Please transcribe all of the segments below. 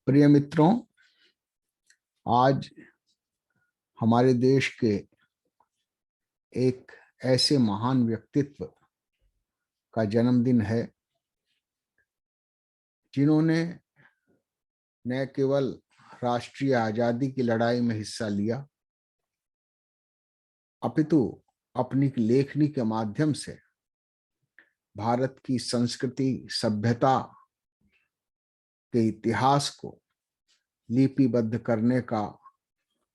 प्रिय मित्रों, आज हमारे देश के एक ऐसे महान व्यक्तित्व का जन्मदिन है जिन्होंने न केवल राष्ट्रीय आजादी की लड़ाई में हिस्सा लिया, अपितु अपनी लेखनी के माध्यम से भारत की संस्कृति, सभ्यता के इतिहास को लिपिबद्ध करने का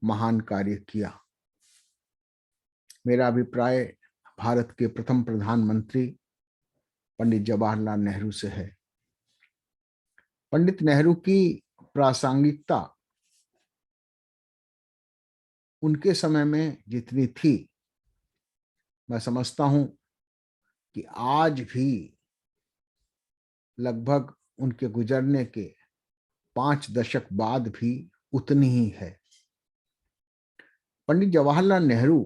महान कार्य किया। मेरा अभिप्राय भारत के प्रथम प्रधानमंत्री पंडित जवाहरलाल नेहरू से है। पंडित नेहरू की प्रासंगिकता उनके समय में जितनी थी, मैं समझता हूं कि आज भी लगभग उनके गुजरने के 5 दशक बाद भी उतनी ही है। पंडित जवाहरलाल नेहरू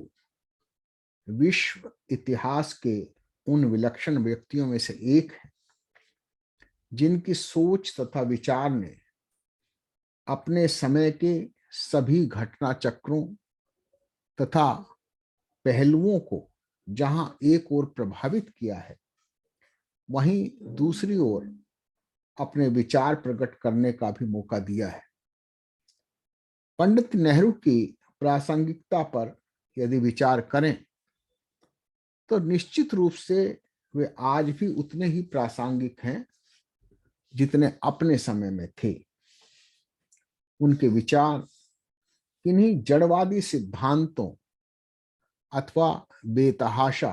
विश्व इतिहास के उन विलक्षण व्यक्तियों में से एक है जिनकी सोच तथा विचार ने अपने समय के सभी घटना चक्रों तथा पहलुओं को जहां एक ओर प्रभावित किया है, वहीं दूसरी ओर अपने विचार प्रकट करने का भी मौका दिया है। पंडित नेहरू की प्रासंगिकता पर यदि विचार करें तो निश्चित रूप से वे आज भी उतने ही प्रासंगिक हैं जितने अपने समय में थे। उनके विचार किन्हीं जड़वादी सिद्धांतों अथवा बेतहाशा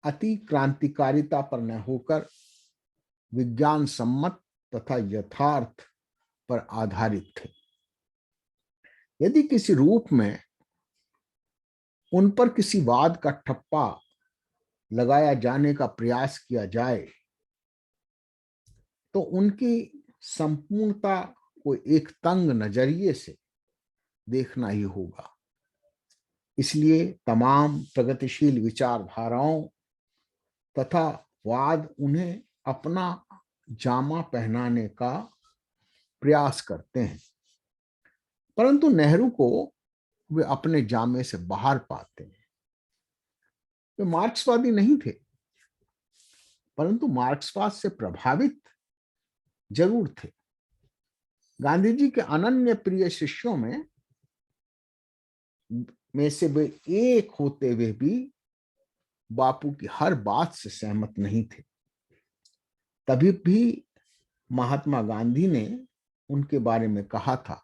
अति क्रांतिकारिता पर न होकर विज्ञान सम्मत तथा यथार्थ पर आधारित थे। यदि किसी रूप में उन पर किसी वाद का ठप्पा लगाया जाने का प्रयास किया जाए तो उनकी संपूर्णता को एक तंग नजरिए से देखना ही होगा। इसलिए तमाम प्रगतिशील विचारधाराओं तथा वाद उन्हें अपना जामा पहनाने का प्रयास करते हैं, परंतु नेहरू को वे अपने जामे से बाहर पाते हैं। वे मार्क्सवादी नहीं थे, परंतु मार्क्सवाद से प्रभावित जरूर थे। गांधी जी के अनन्य प्रिय शिष्यों में से वे एक होते हुए भी बापू की हर बात से सहमत नहीं थे। तभी भी महात्मा गांधी ने उनके बारे में कहा था,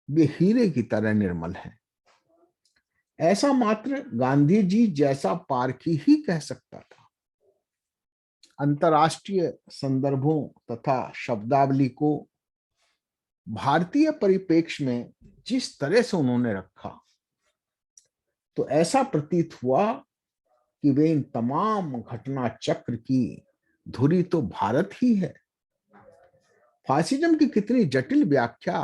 वे हीरे की तरह निर्मल हैं। ऐसा मात्र गांधी जी जैसा पारखी ही कह सकता था। अंतर्राष्ट्रीय संदर्भों तथा शब्दावली को भारतीय परिप्रेक्ष्य में जिस तरह से उन्होंने रखा, तो ऐसा प्रतीत हुआ कि वे इन तमाम घटना चक्र की धुरी तो भारत ही है। फासिज्म की कितनी जटिल व्याख्या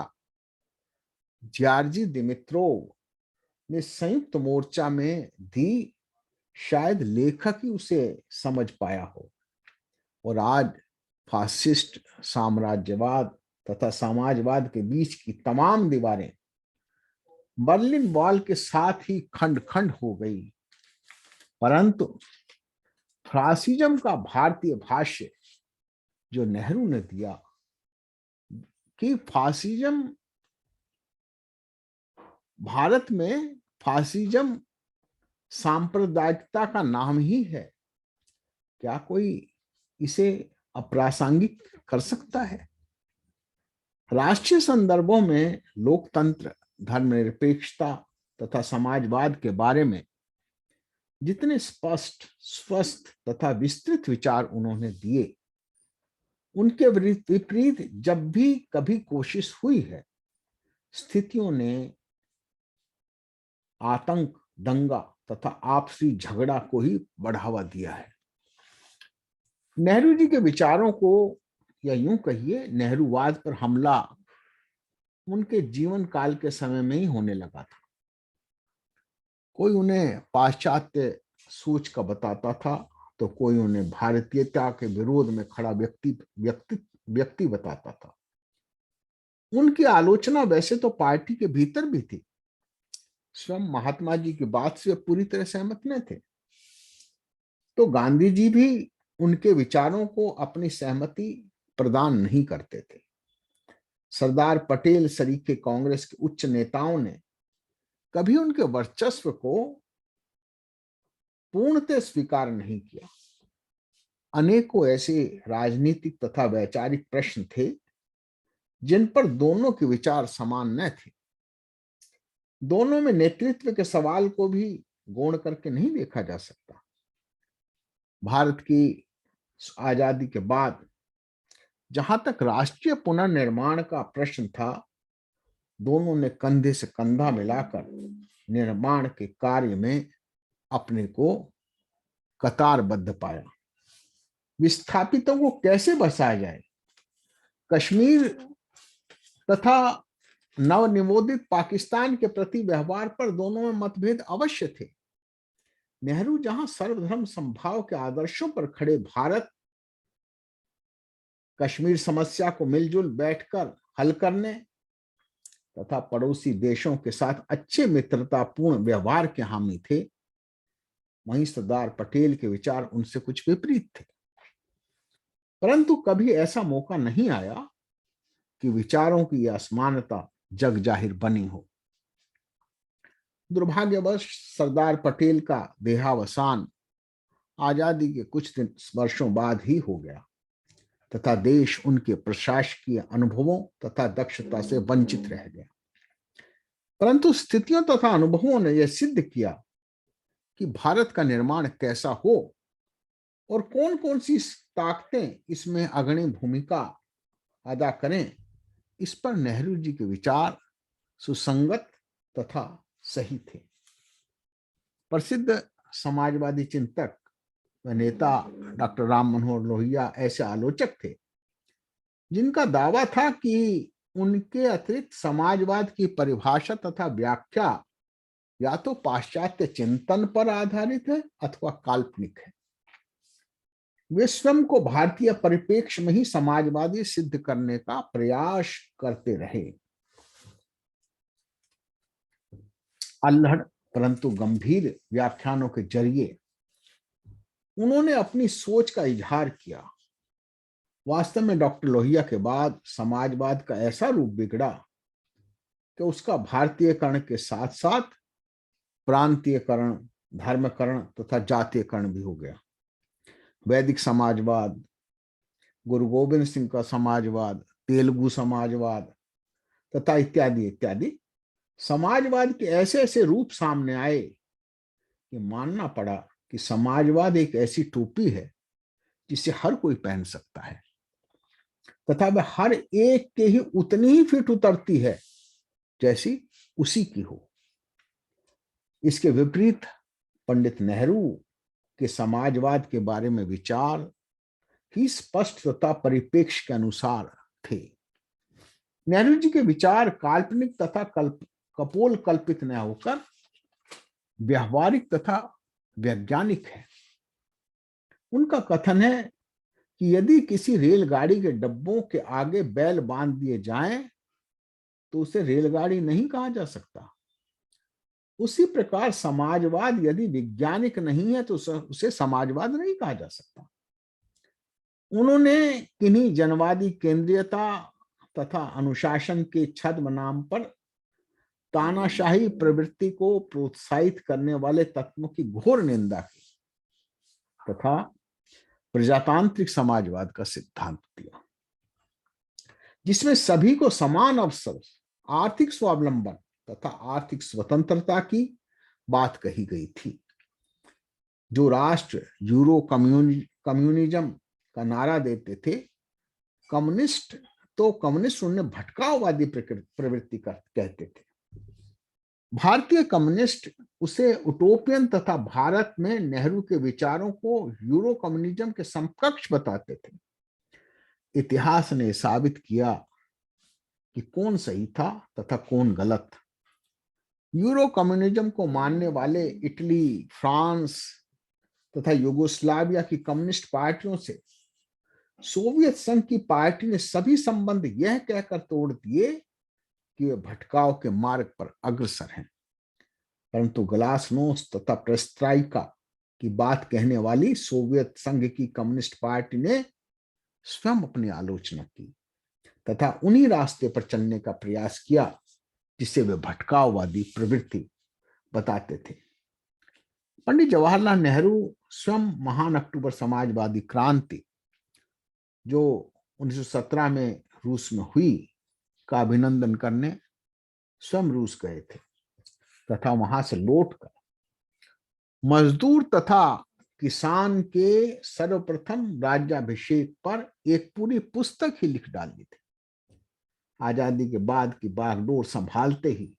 जॉर्जी दिमित्रोव ने संयुक्त मोर्चा में दी, शायद लेखक ही उसे समझ पाया हो। और आज फासिस्ट साम्राज्यवाद तथा समाजवाद के बीच की तमाम दीवारें बर्लिन वॉल के साथ ही खंड खंड हो गई। परंतु फासिज्म का भारतीय भाष्य जो नेहरू ने दिया कि फासिज्म भारत में फासिज्म सांप्रदायिकता का नाम ही है, क्या कोई इसे अप्रासंगिक कर सकता है? राष्ट्रीय संदर्भों में लोकतंत्र, धर्मनिरपेक्षता तथा समाजवाद के बारे में जितने स्पष्ट, स्वस्थ तथा विस्तृत विचार उन्होंने दिए, उनके विपरीत जब भी कभी कोशिश हुई है, स्थितियों ने आतंक, दंगा तथा आपसी झगड़ा को ही बढ़ावा दिया है। नेहरू जी के विचारों को, या यूं कहिए नेहरूवाद पर हमला उनके जीवन काल के समय में ही होने लगा था। कोई उन्हें पाश्चात्य सोच का बताता था तो कोई उन्हें भारतीयता के विरोध में खड़ा व्यक्ति बताता था। उनकी आलोचना वैसे तो पार्टी के भीतर भी थी, स्वयं महात्मा जी की बात से पूरी तरह सहमत न थे, तो गांधी जी भी उनके विचारों को अपनी सहमति प्रदान नहीं करते थे। सरदार पटेल सरीखे कांग्रेस के उच्च नेताओं ने कभी उनके वर्चस्व को पूर्णतः स्वीकार नहीं किया। अनेकों ऐसे राजनीतिक तथा वैचारिक प्रश्न थे जिन पर दोनों के विचार समान न थे। दोनों में नेतृत्व के सवाल को भी गौण करके नहीं देखा जा सकता। भारत की आजादी के बाद जहां तक राष्ट्रीय पुनर्निर्माण का प्रश्न था, दोनों ने कंधे से कंधा मिलाकर निर्माण के कार्य में अपने को कतारबद्ध पाया। विस्थापितों को कैसे बसाया जाए, कश्मीर तथा नवनिर्मोदित पाकिस्तान के प्रति व्यवहार पर दोनों में मतभेद अवश्य थे। नेहरू जहां सर्वधर्म समभाव के आदर्शों पर खड़े भारत कश्मीर समस्या को मिलजुल बैठकर हल करने तथा पड़ोसी देशों के साथ अच्छे मित्रतापूर्ण व्यवहार के हामी थे, वहीं सरदार पटेल के विचार उनसे कुछ विपरीत थे। परंतु कभी ऐसा मौका नहीं आया कि विचारों की यह असमानता जग जाहिर बनी हो। दुर्भाग्यवश सरदार पटेल का देहावसान आजादी के कुछ दिन वर्षों बाद ही हो गया तथा देश उनके प्रशासकीय अनुभवों तथा दक्षता से वंचित रह गया। परंतु स्थितियों तथा अनुभवों ने यह सिद्ध किया कि भारत का निर्माण कैसा हो और कौन कौन सी ताकतें इसमें अग्रणी भूमिका अदा करें, इस पर नेहरू जी के विचार सुसंगत तथा सही थे। प्रसिद्ध समाजवादी चिंतक व नेता डॉक्टर राम मनोहर लोहिया ऐसे आलोचक थे जिनका दावा था कि उनके अतिरिक्त समाजवाद की परिभाषा तथा व्याख्या या तो पाश्चात्य चिंतन पर आधारित है अथवा काल्पनिक है। वे स्वयं को भारतीय परिप्रेक्ष्य में ही समाजवादी सिद्ध करने का प्रयास करते रहे। अल्हड़ परंतु गंभीर व्याख्यानों के जरिए उन्होंने अपनी सोच का इजहार किया। वास्तव में डॉक्टर लोहिया के बाद समाजवाद का ऐसा रूप बिगड़ा कि उसका भारतीयकरण के साथ साथ प्रांतीयकरण, धर्मकरण तथा जातीयकरण भी हो गया। वैदिक समाजवाद, गुरु गोविंद सिंह का समाजवाद, तेलुगु समाजवाद तथा इत्यादि इत्यादि समाजवाद के ऐसे ऐसे रूप सामने आए कि मानना पड़ा कि समाजवाद एक ऐसी टोपी है जिसे हर कोई पहन सकता है तथा वह हर एक के ही उतनी ही फिट उतरती है जैसी उसी की हो। इसके विपरीत पंडित नेहरू के समाजवाद के बारे में विचार ही स्पष्ट तथा परिप्रेक्ष्य के अनुसार थे। नेहरू जी के विचार काल्पनिक तथा कपोल कल्पित न होकर व्यवहारिक तथा वैज्ञानिक है। उनका कथन है कि यदि किसी रेलगाड़ी के डब्बों के आगे बैल बांध दिए जाएं तो उसे रेलगाड़ी नहीं कहा जा सकता। उसी प्रकार समाजवाद यदि वैज्ञानिक नहीं है तो उसे समाजवाद नहीं कहा जा सकता। उन्होंने किन्हीं जनवादी केंद्रीयता तथा अनुशासन के छद्म नाम पर तानाशाही प्रवृत्ति को प्रोत्साहित करने वाले तत्वों की घोर निंदा की तथा प्रजातांत्रिक समाजवाद का सिद्धांत दिया जिसमें सभी को समान अवसर, आर्थिक स्वावलंबन तथा आर्थिक स्वतंत्रता की बात कही गई थी। जो राष्ट्र यूरो कम्युनिज्म का नारा देते थे, कम्युनिस्ट उन्हें भटकाववादी प्रवृत्ति कहते थे। भारतीय कम्युनिस्ट उसे उटोपियन तथा भारत में नेहरू के विचारों को यूरो कम्युनिज्म के समकक्ष बताते थे। इतिहास ने साबित किया कि कौन सही था तथा कौन गलत। यूरो कम्युनिज्म को मानने वाले इटली, फ्रांस, तथा यूगोस्लाविया की कम्युनिस्ट पार्टियों से सोवियत संघ की पार्टी ने सभी संबंध यह कहकर तोड़ दिए कि वे भटकाव के मार्ग पर अग्रसर हैं। परंतु ग्लासनोस्ट तथा पेरेस्ट्राइका की बात कहने वाली सोवियत संघ की कम्युनिस्ट पार्टी ने स्वयं अपनी आलोचना की तथा उन्हीं रास्ते पर चलने का प्रयास किया जिसे वे भटकाववादी प्रवृत्ति बताते थे। पंडित जवाहरलाल नेहरू स्वयं महान अक्टूबर समाजवादी क्रांति जो 1917 में रूस में हुई का अभिनंदन करने स्वयं रूस गए थे तथा वहां से लौटकर मजदूर तथा किसान के सर्वप्रथम राज्याभिषेक पर एक पूरी पुस्तक ही लिख डाली थी। आजादी के बाद की बागडोर संभालते ही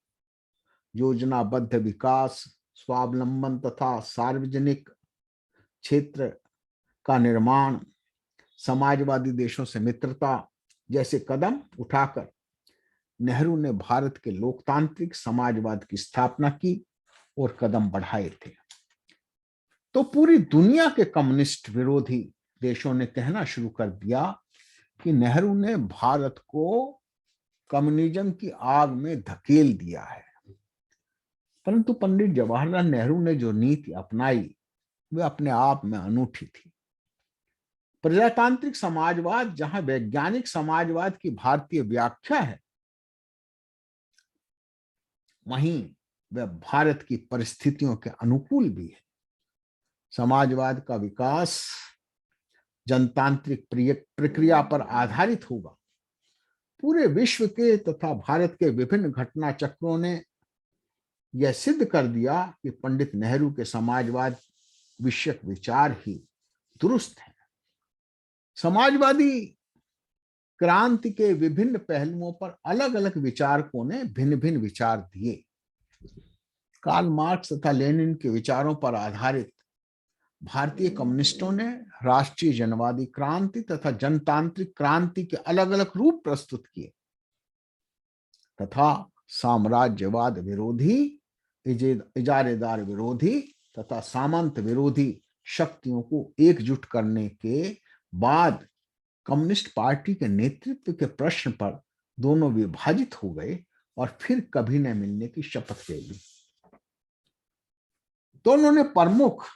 योजनाबद्ध विकास, स्वावलंबन तथा सार्वजनिक क्षेत्र का निर्माण, समाजवादी देशों से मित्रता जैसे कदम उठाकर नेहरू ने भारत के लोकतांत्रिक समाजवाद की स्थापना की और कदम बढ़ाए थे। तो पूरी दुनिया के कम्युनिस्ट विरोधी देशों ने कहना शुरू कर दिया कि नेहरू ने भारत को कम्युनिज्म की आग में धकेल दिया है। परंतु पंडित जवाहरलाल नेहरू ने जो नीति अपनाई वे अपने आप में अनूठी थी। प्रजातांत्रिक समाजवाद जहां वैज्ञानिक समाजवाद की भारतीय व्याख्या है, वहीं वह भारत की परिस्थितियों के अनुकूल भी है। समाजवाद का विकास जनतांत्रिक प्रक्रिया पर आधारित होगा। पूरे विश्व के तथा भारत के विभिन्न घटना चक्रों ने यह सिद्ध कर दिया कि पंडित नेहरू के समाजवाद विषयक विचार ही दुरुस्त हैं। समाजवादी क्रांति के विभिन्न पहलुओं पर अलग अलग विचारकों ने भिन्न भिन्न विचार दिए। कार्ल मार्क्स तथा लेनिन के विचारों पर आधारित भारतीय कम्युनिस्टों ने राष्ट्रीय जनवादी क्रांति तथा जनतांत्रिक क्रांति के अलग अलग रूप प्रस्तुत किए तथा साम्राज्यवाद विरोधी, इजारेदार विरोधी तथा सामंत विरोधी शक्तियों को एकजुट करने के बाद कम्युनिस्ट पार्टी के नेतृत्व के प्रश्न पर दोनों विभाजित हो गए और फिर कभी न मिलने की शपथ ले ली। दोनों ने प्रमुख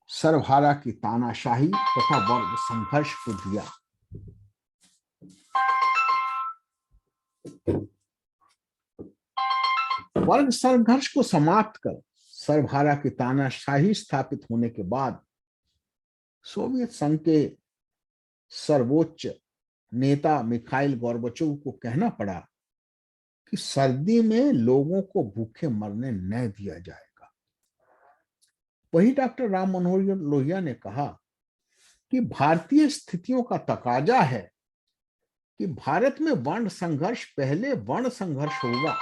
सर्वहारा की तानाशाही तथा वर्ग संघर्ष को दिया। वर्ग संघर्ष को समाप्त कर सर्वहारा की तानाशाही स्थापित होने के बाद सोवियत संघ के सर्वोच्च नेता मिखाइल गोर्बाचोव को कहना पड़ा कि सर्दी में लोगों को भूखे मरने न दिया जाएगा। वही डॉक्टर राम मनोहर लोहिया ने कहा कि भारतीय स्थितियों का तकाजा है कि भारत में वर्ण संघर्ष पहले वर्ण संघर्ष होगा।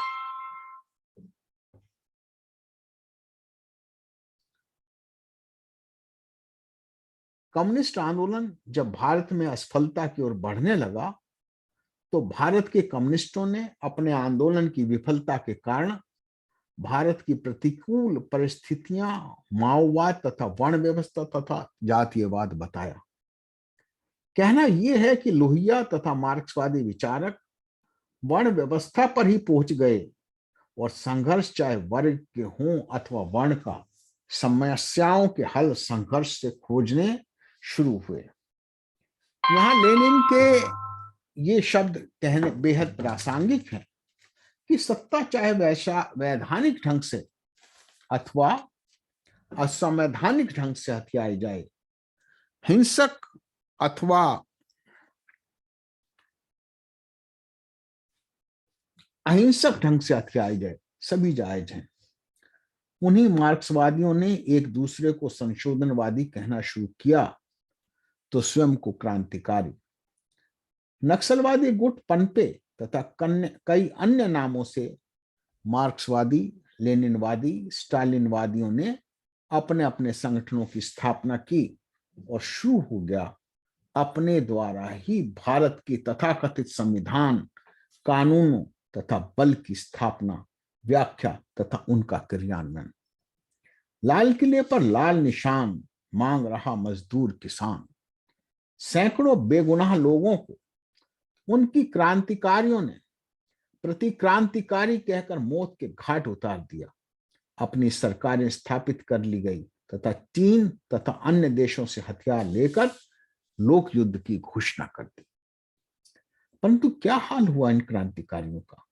कम्युनिस्ट आंदोलन जब भारत में असफलता की ओर बढ़ने लगा तो भारत के कम्युनिस्टों ने अपने आंदोलन की विफलता के कारण भारत की प्रतिकूल परिस्थितियां माओवाद तथा वर्ण व्यवस्था तथा जातीयवाद बताया। कहना यह है कि लोहिया तथा मार्क्सवादी विचारक वर्ण व्यवस्था पर ही पहुंच गए और संघर्ष चाहे वर्ग के हों अथवा वर्ण का, समस्याओं के हल संघर्ष से खोजने शुरू हुए। यहां लेनिन के ये शब्द कहने बेहद प्रासंगिक हैं कि सत्ता चाहे वैधानिक ढंग से अथवा असंवैधानिक ढंग से हथियाई जाए, हिंसक अथवा अहिंसक ढंग से हथियाई जाए, सभी जायज हैं। उन्हीं मार्क्सवादियों ने एक दूसरे को संशोधनवादी कहना शुरू किया तो स्वयं को क्रांतिकारी। नक्सलवादी गुट पनपे तथा कई अन्य नामों से मार्क्सवादी, लेनिनवादी, स्टालिनवादियों ने अपने अपने संगठनों की स्थापना की और शुरू हो गया अपने द्वारा ही भारत की तथाकथित संविधान, कानूनों तथा बल की स्थापना, व्याख्या तथा उनका क्रियान्वयन। लाल किले पर लाल निशान मांग रहा मजदूर किसान। सैकड़ों बेगुनाह लोगों को उनकी क्रांतिकारियों ने प्रतिक्रांतिकारी कहकर मौत के घाट उतार दिया। अपनी सरकारें स्थापित कर ली गई तथा चीन तथा अन्य देशों से हथियार लेकर लोक युद्ध की घोषणा कर दी। परंतु क्या हाल हुआ इन क्रांतिकारियों का?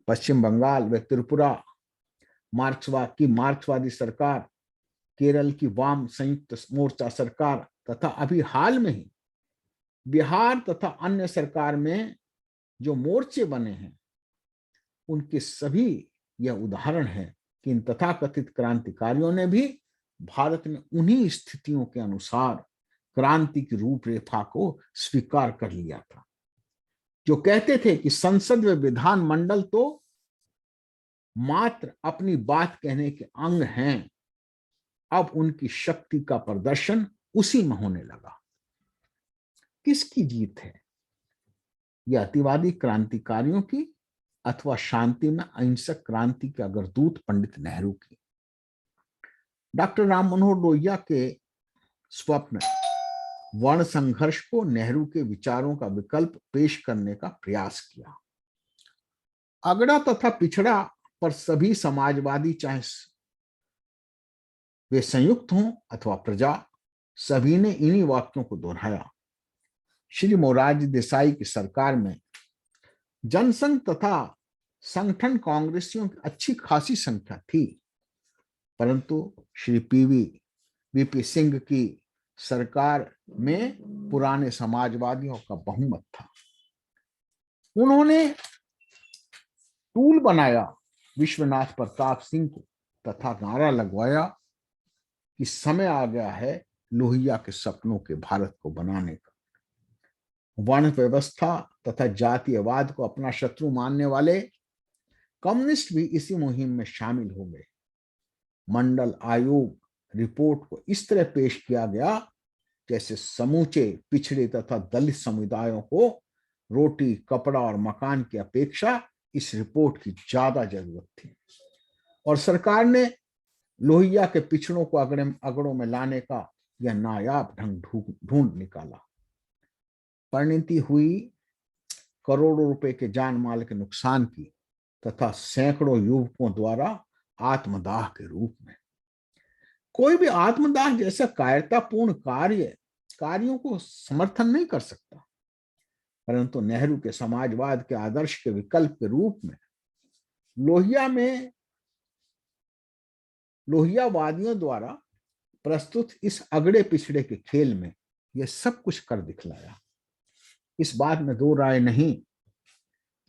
पश्चिम बंगाल व त्रिपुरा की मार्क्सवादी सरकार, केरल की वाम संयुक्त मोर्चा सरकार तथा अभी हाल में ही बिहार तथा अन्य सरकार में जो मोर्चे बने हैं, उनके सभी यह उदाहरण है कि इन तथाकथित क्रांतिकारियों ने भी भारत में उन्हीं स्थितियों के अनुसार क्रांति की रूपरेखा को स्वीकार कर लिया था। जो कहते थे कि संसद व विधानमंडल तो मात्र अपनी बात कहने के अंग हैं, अब उनकी शक्ति का प्रदर्शन उसी में होने लगा। किसकी जीत है? यह अतिवादी क्रांतिकारियों की अथवा शांति में अहिंसक क्रांति के अग्रदूत पंडित नेहरू की? डॉक्टर राम मनोहर लोहिया के स्वप्न वर्ण संघर्ष को नेहरू के विचारों का विकल्प पेश करने का प्रयास किया। अगड़ा तथा पिछड़ा पर सभी समाजवादी, चाहे वे संयुक्त हों अथवा प्रजा, सभी ने इन्हीं वाक्यों को दोहराया। श्री मोरारजी देसाई की सरकार में जनसंघ तथा संगठन कांग्रेसियों की अच्छी खासी संख्या थी, परंतु श्री वीपी सिंह की सरकार में पुराने समाजवादियों का बहुमत था। उन्होंने टूल बनाया विश्वनाथ प्रताप सिंह को तथा नारा लगवाया कि समय आ गया है लोहिया के सपनों के भारत को बनाने का। वर्ण व्यवस्था तथा जातीयवाद को अपना शत्रु मानने वाले कम्युनिस्ट भी इसी मुहिम में शामिल हो गए। मंडल आयोग रिपोर्ट को इस तरह पेश किया गया जैसे समूचे पिछड़े तथा दलित समुदायों को रोटी, कपड़ा और मकान की अपेक्षा इस रिपोर्ट की ज्यादा जरूरत थी, और सरकार ने लोहिया के पिछड़ों को अगड़ों में लाने का यह नायाब ढंग ढूंढ निकाला। परिणति हुई करोड़ों रुपए के जान माल के नुकसान की तथा सैकड़ों युवकों द्वारा आत्मदाह के रूप में। कोई भी आत्मदाह जैसा कायरतापूर्ण कार्यों को समर्थन नहीं कर सकता, परंतु नेहरू के समाजवाद के आदर्श के विकल्प के रूप में लोहियावादियों द्वारा प्रस्तुत इस अगड़े पिछड़े के खेल में यह सब कुछ कर दिखलाया। इस बात में दो राय नहीं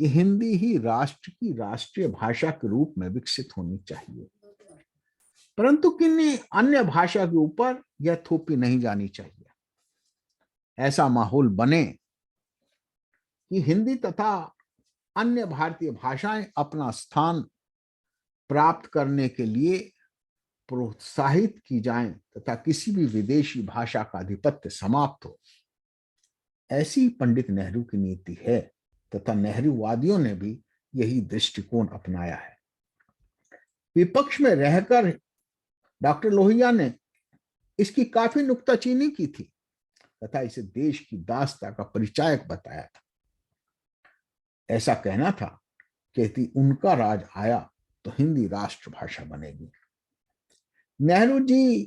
कि हिंदी ही राष्ट्र की राष्ट्रीय भाषा के रूप में विकसित होनी चाहिए, परंतु किन्हीं अन्य भाषा के ऊपर यह थोपी नहीं जानी चाहिए। ऐसा माहौल बने कि हिंदी तथा अन्य भारतीय भाषाएं अपना स्थान प्राप्त करने के लिए प्रोत्साहित की जाएं तथा किसी भी विदेशी भाषा का आधिपत्य समाप्त हो। ऐसी पंडित नेहरू की नीति है तथा नेहरूवादियों ने भी यही दृष्टिकोण अपनाया है। विपक्ष में रहकर डॉक्टर लोहिया ने इसकी काफी नुक्ताचीनी की थी तथा इसे देश की दास्ता का परिचायक बताया था। ऐसा कहना था कि यदि उनका राज आया तो हिंदी राष्ट्रभाषा बनेगी। नेहरू जी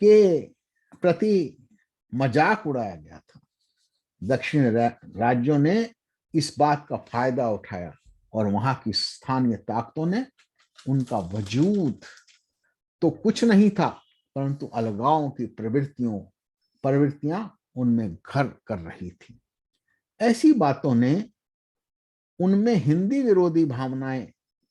के प्रति मजाक उड़ाया गया था। दक्षिण राज्यों ने इस बात का फायदा उठाया और वहां की स्थानीय ताकतों ने उनका वजूद तो कुछ नहीं था, परंतु अलगाव की प्रवृत्तियां उनमें घर कर रही थी। ऐसी बातों ने उनमें हिंदी विरोधी भावनाएं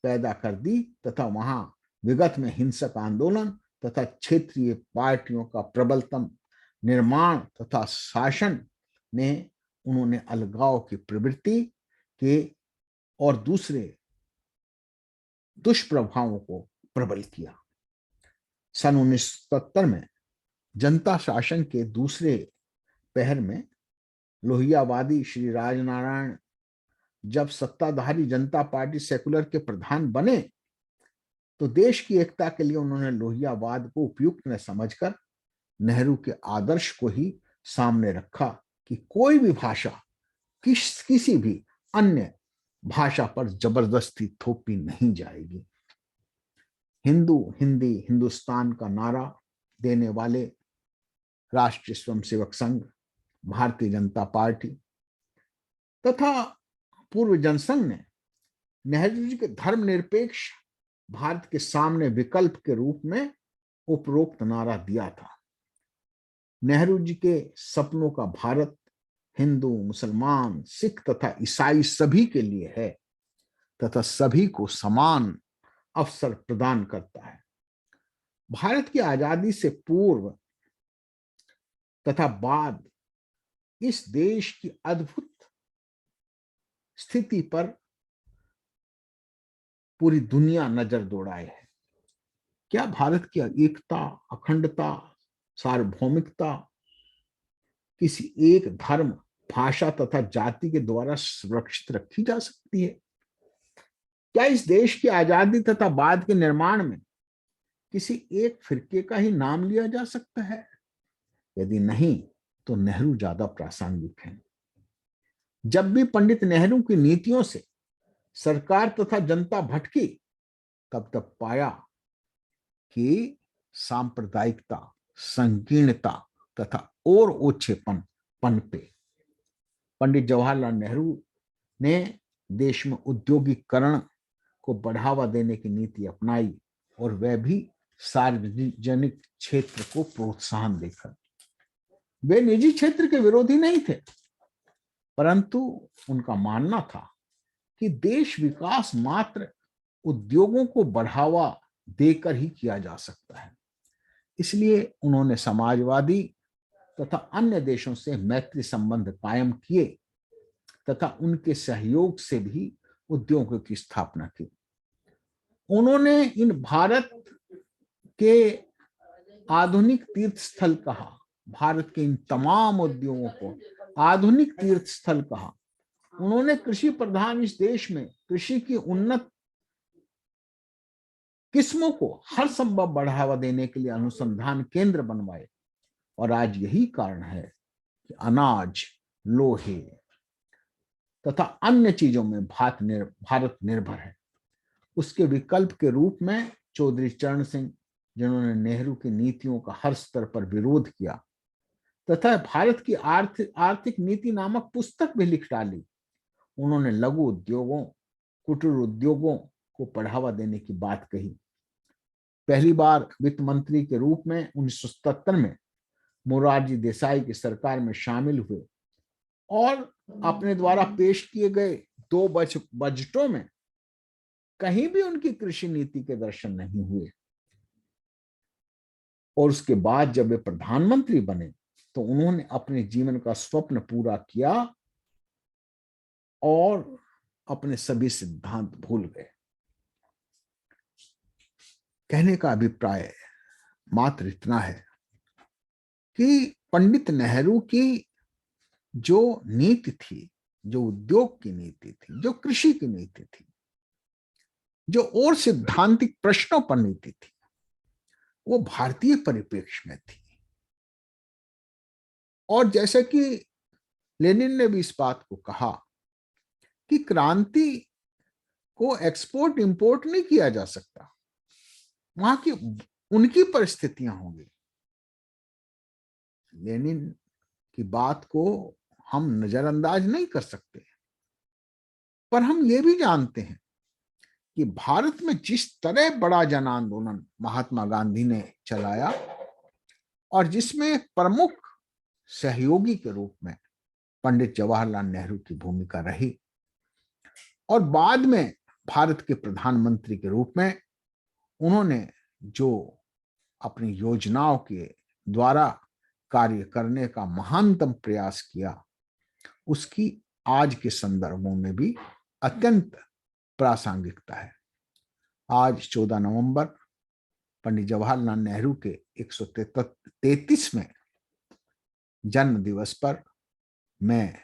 पैदा कर दी तथा वहां विगत में हिंसक आंदोलन तथा क्षेत्रीय पार्टियों का प्रबलतम निर्माण तथा शासन ने उन्होंने अलगाव की प्रवृत्ति के और दूसरे दुष्प्रभावों को प्रबल किया। सन 1970 में जनता शासन के दूसरे पहर में लोहियावादी श्री राजनारायण जब सत्ताधारी जनता पार्टी सेकुलर के प्रधान बने तो देश की एकता के लिए उन्होंने लोहियावाद को उपयुक्त न समझकर नेहरू के आदर्श को ही सामने रखा कि कोई भी भाषा किसी भी अन्य भाषा पर जबरदस्ती थोपी नहीं जाएगी। हिंदू हिंदी हिंदुस्तान का नारा देने वाले राष्ट्रीय स्वयंसेवक संघ, भारतीय जनता पार्टी तथा पूर्व जनसंघ ने नेहरू जी के धर्मनिरपेक्ष भारत के सामने विकल्प के रूप में उपरोक्त नारा दिया था। नेहरू जी के सपनों का भारत हिंदू, मुसलमान, सिख तथा ईसाई सभी के लिए है तथा सभी को समान अवसर प्रदान करता है। भारत की आजादी से पूर्व तथा बाद इस देश की अद्भुत स्थिति पर पूरी दुनिया नजर दौड़ाए है। क्या भारत की एकता, अखंडता, सार्वभौमिकता किसी एक धर्म, भाषा तथा जाति के द्वारा सुरक्षित रखी जा सकती है? क्या इस देश की आजादी तथा बाद के निर्माण में किसी एक फिरके का ही नाम लिया जा सकता है? यदि नहीं, तो नेहरू ज्यादा प्रासंगिक हैं। जब भी पंडित नेहरू की नीतियों से सरकार तथा जनता भटकी, तब तब पाया कि सांप्रदायिकता, संकीर्णता तथा और ओछेपन पनपे। पंडित जवाहरलाल नेहरू ने देश में औद्योगिकरण को बढ़ावा देने की नीति अपनाई और वह भी सार्वजनिक क्षेत्र को प्रोत्साहन देकर। वे निजी क्षेत्र के विरोधी नहीं थे, परंतु उनका मानना था कि देश विकास मात्र उद्योगों को बढ़ावा देकर ही किया जा सकता है। इसलिए उन्होंने समाजवादी तथा अन्य देशों से मैत्री संबंध कायम किए तथा उनके सहयोग से भी उद्योगों की स्थापना की। उन्होंने इन भारत के आधुनिक तीर्थ स्थल कहा, भारत के इन तमाम उद्योगों को आधुनिक तीर्थ स्थल कहा। उन्होंने कृषि प्रधान इस देश में कृषि की उन्नत किस्मों को हर संभव बढ़ावा देने के लिए अनुसंधान केंद्र बनवाए और आज यही कारण है कि अनाज, लोहे तथा अन्य चीजों में भारत निर्भर है। उसके विकल्प के रूप में चौधरी चरण सिंह, जिन्होंने नेहरू की नीतियों का हर स्तर पर विरोध किया तथा भारत की आर्थिक नीति नामक पुस्तक भी लिख डाली, उन्होंने लघु उद्योगों, कुटीर उद्योगों को बढ़ावा देने की बात कही। पहली बार वित्त मंत्री के रूप में 1977 में मोरारजी देसाई की सरकार में शामिल हुए और अपने द्वारा पेश किए गए 2 बजटों में कहीं भी उनकी कृषि नीति के दर्शन नहीं हुए। और उसके बाद जब वे प्रधानमंत्री बने तो उन्होंने अपने जीवन का स्वप्न पूरा किया और अपने सभी सिद्धांत भूल गए। कहने का अभिप्राय मात्र इतना है कि पंडित नेहरू की जो नीति थी, जो उद्योग की नीति थी, जो कृषि की नीति थी, जो और सिद्धांतिक प्रश्नों पर नीति थी, वो भारतीय परिप्रेक्ष्य में थी। और जैसे कि लेनिन ने भी इस बात को कहा कि क्रांति को एक्सपोर्ट इंपोर्ट नहीं किया जा सकता, वहां की उनकी परिस्थितियां होंगी। लेनिन की बात को हम नजरअंदाज नहीं कर सकते, पर हम ये भी जानते हैं कि भारत में जिस तरह बड़ा जन आंदोलन महात्मा गांधी ने चलाया और जिसमें प्रमुख सहयोगी के रूप में पंडित जवाहरलाल नेहरू की भूमिका रही और बाद में भारत के प्रधानमंत्री के रूप में उन्होंने जो अपनी योजनाओं के द्वारा कार्य करने का महानतम प्रयास किया, उसकी आज के संदर्भों में भी अत्यंत प्रासंगिकता है। आज 14 नवंबर पंडित जवाहरलाल नेहरू के 133वें जन्म दिवस पर मैं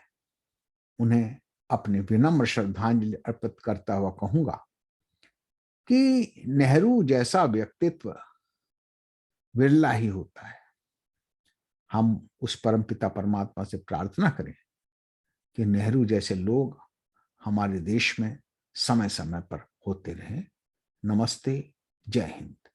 उन्हें अपनी विनम्र श्रद्धांजलि अर्पित करता हुआ कहूंगा कि नेहरू जैसा व्यक्तित्व विरला ही होता है। हम उस परमपिता परमात्मा से प्रार्थना करें कि नेहरू जैसे लोग हमारे देश में समय समय पर होते रहें। नमस्ते, जय हिंद।